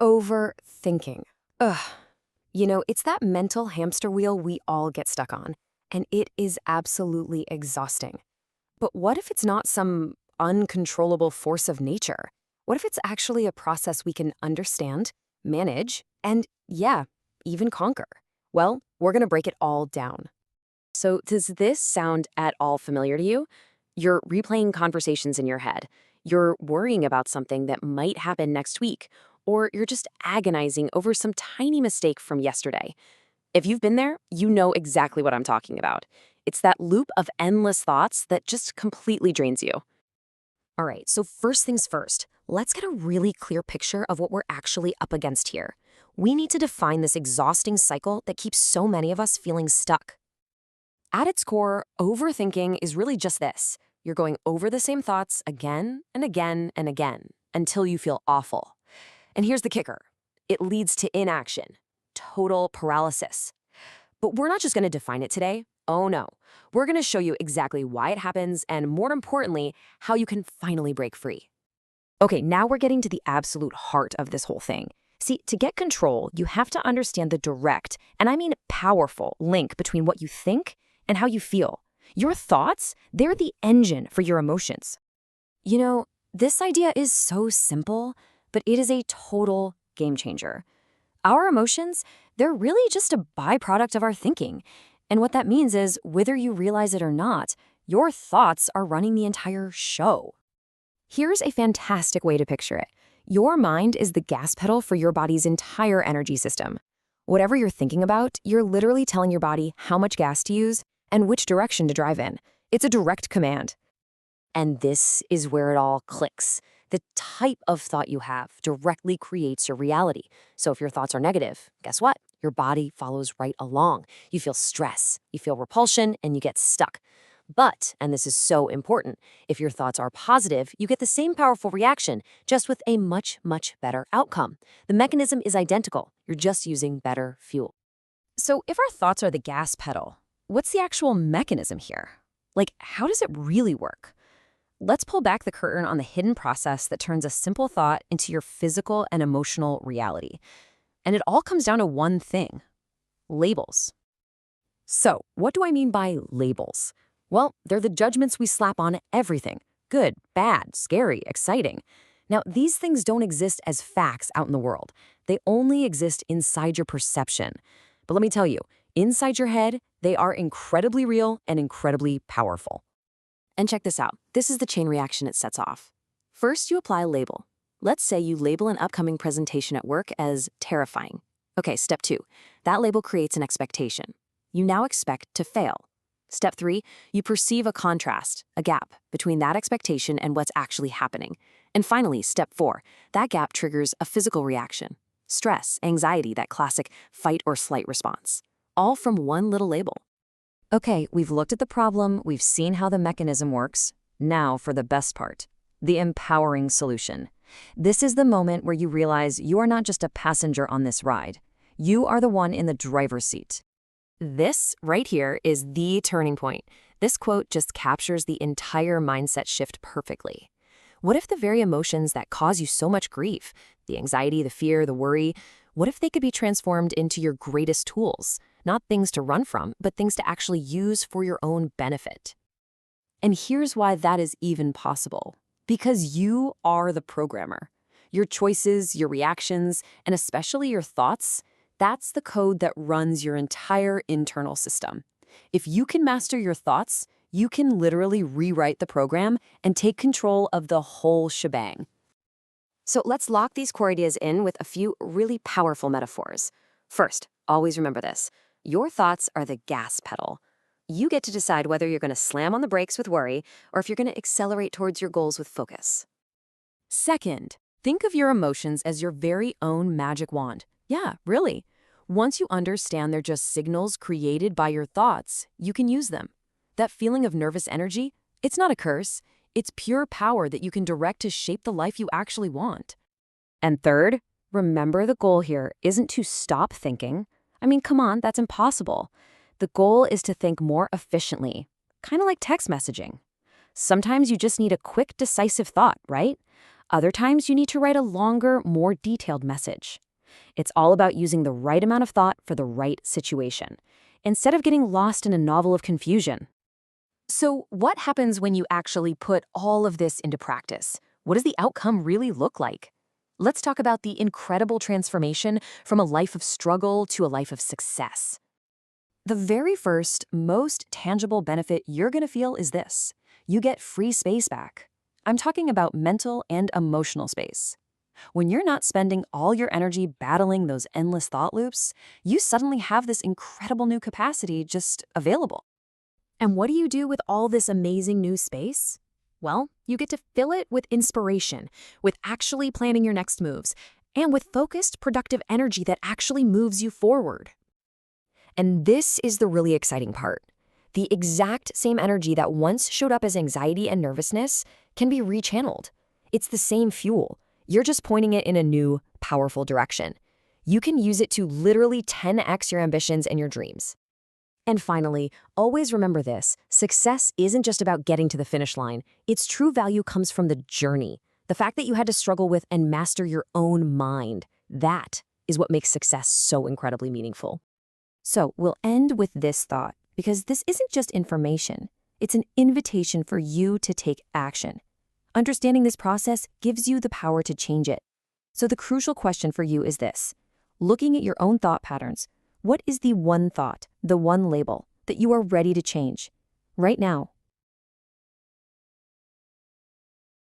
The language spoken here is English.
Overthinking. Ugh. It's that mental hamster wheel we all get stuck on, and it is absolutely exhausting. But what if it's not some uncontrollable force of nature? What if it's actually a process we can understand, manage, and yeah, even conquer? Well, we're going to break it all down. So, does this sound at all familiar to you? You're replaying conversations in your head. You're worrying about something that might happen next week, or you're just agonizing over some tiny mistake from yesterday. If you've been there, you know exactly what I'm talking about. It's that loop of endless thoughts that just completely drains you. All right, so first things first, let's get a really clear picture of what we're actually up against here. We need to define this exhausting cycle that keeps so many of us feeling stuck. At its core, overthinking is really just this. You're going over the same thoughts again and again and again until you feel awful. And here's the kicker. It leads to inaction, total paralysis. But we're not just going to define it today. Oh no. We're going to show you exactly why it happens and, more importantly, how you can finally break free. Okay, now we're getting to the absolute heart of this whole thing. See, to get control, you have to understand the direct, and I mean powerful, link between what you think and how you feel. Your thoughts, they're the engine for your emotions. This idea is so simple, but it is a total game changer. Our emotions, they're really just a byproduct of our thinking. And what that means is, whether you realize it or not, your thoughts are running the entire show. Here's a fantastic way to picture it. Your mind is the gas pedal for your body's entire energy system. Whatever you're thinking about, you're literally telling your body how much gas to use and which direction to drive in. It's a direct command. And this is where it all clicks. The type of thought you have directly creates your reality. So if your thoughts are negative, guess what? Your body follows right along. You feel stress, you feel repulsion, and you get stuck. But, and this is so important, if your thoughts are positive, you get the same powerful reaction, just with a much, much better outcome. The mechanism is identical. You're just using better fuel. So if our thoughts are the gas pedal, what's the actual mechanism here? Like, how does it really work? Let's pull back the curtain on the hidden process that turns a simple thought into your physical and emotional reality. And it all comes down to one thing: labels. So, what do I mean by labels? Well, they're the judgments we slap on everything: good, bad, scary, exciting. Now, these things don't exist as facts out in the world. They only exist inside your perception. But let me tell you, inside your head, they are incredibly real and incredibly powerful. And check this out. This is the chain reaction it sets off. First, you apply a label. Let's say you label an upcoming presentation at work as terrifying. Okay, step 2. That label creates an expectation. You now expect to fail. Step 3, you perceive a contrast, a gap, between that expectation and what's actually happening. And finally, step 4, that gap triggers a physical reaction. Stress, anxiety, that classic fight or flight response. All from one little label. Okay, we've looked at the problem, we've seen how the mechanism works. Now for the best part, the empowering solution. This is the moment where you realize you are not just a passenger on this ride. You are the one in the driver's seat. This right here is the turning point. This quote just captures the entire mindset shift perfectly. What if the very emotions that cause you so much grief, the anxiety, the fear, the worry, what if they could be transformed into your greatest tools? Not things to run from, but things to actually use for your own benefit. And here's why that is even possible. Because you are the programmer. Your choices, your reactions, and especially your thoughts, that's the code that runs your entire internal system. If you can master your thoughts, you can literally rewrite the program and take control of the whole shebang. So let's lock these core ideas in with a few really powerful metaphors. First, always remember this. Your thoughts are the gas pedal. You get to decide whether you're going to slam on the brakes with worry or if you're going to accelerate towards your goals with focus. Second, think of your emotions as your very own magic wand. Yeah, really. Once you understand they're just signals created by your thoughts, you can use them. That feeling of nervous energy, it's not a curse. It's pure power that you can direct to shape the life you actually want. And third, remember the goal here isn't to stop thinking. I mean, come on, that's impossible. The goal is to think more efficiently, kind of like text messaging. Sometimes you just need a quick, decisive thought, right? Other times, you need to write a longer, more detailed message. It's all about using the right amount of thought for the right situation, instead of getting lost in a novel of confusion. So, what happens when you actually put all of this into practice? What does the outcome really look like? Let's talk about the incredible transformation from a life of struggle to a life of success. The very first, most tangible benefit you're going to feel is this: you get free space back. I'm talking about mental and emotional space. When you're not spending all your energy battling those endless thought loops, you suddenly have this incredible new capacity just available. And what do you do with all this amazing new space? Well, you get to fill it with inspiration, with actually planning your next moves, and with focused, productive energy that actually moves you forward. And this is the really exciting part. The exact same energy that once showed up as anxiety and nervousness can be rechanneled. It's the same fuel. You're just pointing it in a new, powerful direction. You can use it to literally 10x your ambitions and your dreams. And finally, always remember this: success isn't just about getting to the finish line. Its true value comes from the journey. The fact that you had to struggle with and master your own mind. That is what makes success so incredibly meaningful. So we'll end with this thought, because this isn't just information. It's an invitation for you to take action. Understanding this process gives you the power to change it. So the crucial question for you is this: looking at your own thought patterns, what is the one thought, the one label, that you are ready to change? Right now,